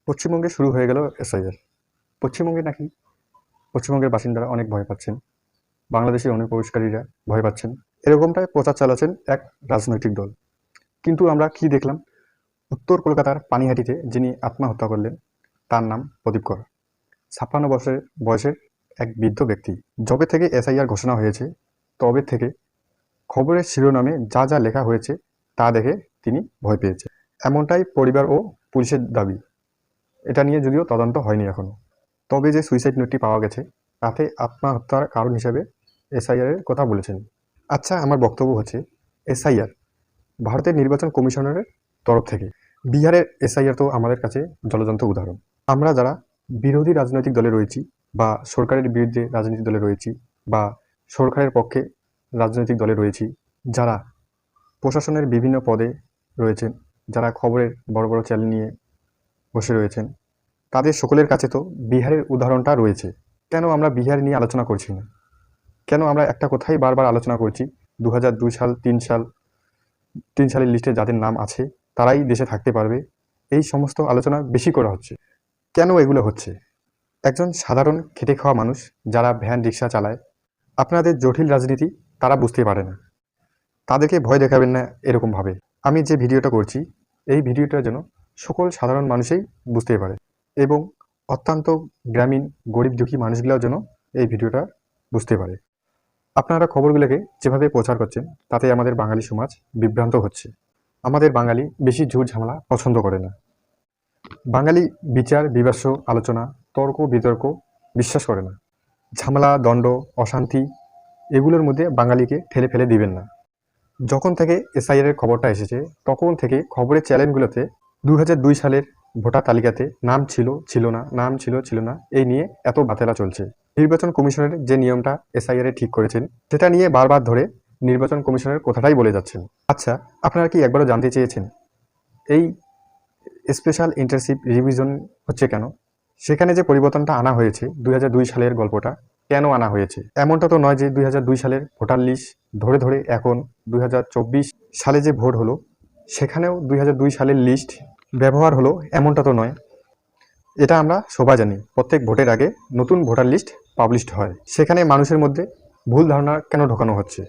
পশ্চিমবঙ্গে শুরু হয়ে গেল এসআইআর। পশ্চিমবঙ্গে নাকি পশ্চিমবঙ্গের বাসিন্দারা অনেক ভয় পাচ্ছেন, বাংলাদেশের অনুপ্রবেশকারীরা ভয় পাচ্ছেন, এরকমটাই প্রচার চালাচ্ছেন এক রাজনৈতিক দল। কিন্তু আমরা কি দেখলাম, উত্তর কলকাতার পানিহাটিতে যিনি আত্মহত্যা করলেন তার নাম প্রদীপ কর, 56 বছরের বয়সের এক বৃদ্ধ ব্যক্তি। যবে থেকে এসআইআর ঘোষণা হয়েছে তবে থেকে খবরের শিরোনামে যা যা লেখা হয়েছে তা দেখে তিনি ভয় পেয়েছে, এমনটাই পরিবার ও পুলিশের দাবি। এটা নিয়ে যদিও তদন্ত হয়নি এখনো, তবে যে সুইসাইড নোটটি পাওয়া গেছে তাতে আত্মহত্যার কারণ হিসেবে এসআইআর এর কথা বলেছেন। আচ্ছা, আমার বক্তব্য হচ্ছে এসআইআর ভারতের নির্বাচন কমিশনের তরফ থেকে। বিহারের এসআইআর তো আমাদের কাছে জলজন্ত উদাহরণ। আমরা যারা বিরোধী রাজনৈতিক দলে রয়েছি বা সরকারের বিরুদ্ধে রাজনৈতিক দলে রয়েছি বা সরকারের পক্ষে রাজনৈতিক দলে রয়েছি, যারা প্রশাসনের বিভিন্ন পদে রয়েছেন, যারা খবরের বড় বড় চ্যানেল নিয়ে বসে রয়েছেন, তাদের সকলের কাছে তো বিহারের উদাহরণটা রয়েছে। কেন আমরা বিহার নিয়ে আলোচনা করছি না? কেন আমরা একটা কথাই বারবার আলোচনা করছি, 2002 সাল 3 সালের লিস্টে যাদের নাম আছে তারাই দেশে থাকতে পারবে? এই সমস্ত আলোচনা বেশি করা হচ্ছে। কেন এগুলো হচ্ছে? একজন সাধারণ খেটে খাওয়া মানুষ যারা ভ্যান রিক্সা চালায়, আপনাদের জটিল রাজনীতি তারা বুঝতে পারে না, তাদেরকে ভয় দেখাবেন না এরকমভাবে। আমি যে ভিডিওটা করছি এই ভিডিওটা যেন সকল সাধারণ মানুষই বুঝতে পারে এবং অত্যন্ত গ্রামীণ গরিব দুঃখী মানুষগুলোও যেন এই ভিডিওটা বুঝতে পারে। আপনারা খবরগুলোকে যেভাবে প্রচার করছেন তাতে আমাদের বাঙালি সমাজ বিভ্রান্ত হচ্ছে। আমাদের বাঙালি বেশি ঝুট ঝামেলা পছন্দ করে না। বাঙালি বিচার বিমর্শ আলোচনা তর্ক বিতর্ক বিশ্বাস করে না। ঝামেলা দণ্ড অশান্তি এগুলোর মধ্যে বাঙালিকে ঠেলে ফেলে দিবেন না। যখন থেকে এসআইআর এর খবরটা এসেছে তখন থেকে খবরের চ্যানেলগুলোতে 2002 সালের ভোটার তালিকাতে নাম ছিল ছিল না, নাম ছিল ছিল না, এই নিয়ে এত বাতেলা চলছে। নির্বাচন কমিশনের যে নিয়মটা এসআইআর এ ঠিক করেছেন সেটা নিয়ে বারবার ধরে নির্বাচন কমিশনের কথাটাই বলে যাচ্ছেন। আচ্ছা, আপনারা কি একবারও জানতে চেয়েছেন এই স্পেশাল ইন্টার্নশিপ রিভিশন হচ্ছে কেন? সেখানে যে পরিবর্তনটা আনা হয়েছে 2002 সালের গল্পটা কেন আনা হয়েছে? এমনটা তো নয় যে 2002 সালের ভোটার লিস্ট ধরে ধরে এখন 2024 সালে যে ভোট হলো সেখানেও 2002 সালের লিস্ট ব্যবহার হলো, এমনটা তো নয়। এটা আমরা সবাই জানি, প্রত্যেক ভোটের আগে নতুন ভোটার লিস্ট পাবলিশড হয়। সেখানে মানুষের মধ্যে ভুল ধারণা কেন ঢোকানো হচ্ছে?